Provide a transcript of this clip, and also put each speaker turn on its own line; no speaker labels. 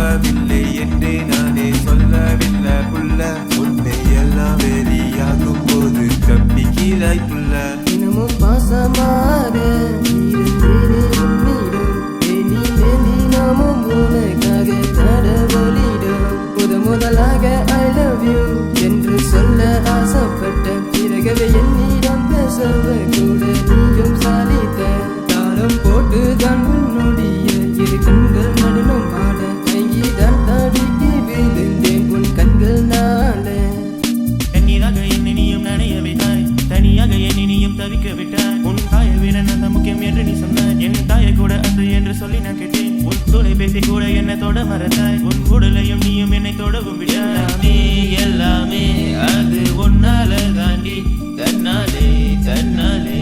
நம்பவில்லை என்றே நானே சொல்லவில்லை புள்ள. உன்னை எல்லாம் வெளியாகும் போது கப்பி கீழாய் புள்ள.
தினமும் பாசமாக தினமும் உனக்காக தடவலிடும். முதலாக ஐ லவ் யூ என்று சொல்ல ஆசைப்பட்ட பிறகவே என்னிடம் பேசவ கூட நீயும் சாதித்த. தாளம் போட்டுதான் உன்னுடைய இரு கண்கள் நடுனும் ஆட கையிதான் தடுக்கி விழுந்தேன் உன் கண்கள் நாள.
தண்ணீராக என்னை நீயும் நனைய வைத்தாய், தனியாக என்னை நீயும் தவிக்க விட்டாய். உன் தாயை விட நல்ல முக்கியம் என்று நீ சொன்னாய். என் தாயை கூட அன்று என்று சொல்லி நான் கேட்டேன். உன் தொலைபேசி கூட என்னை தொட மறந்தாய். உன் உடலையும் நீயும் என்னை தொடவும் விட்டாய். எல்லாமே அது உன்னால தாண்டி தன்னாலே தன்னாலே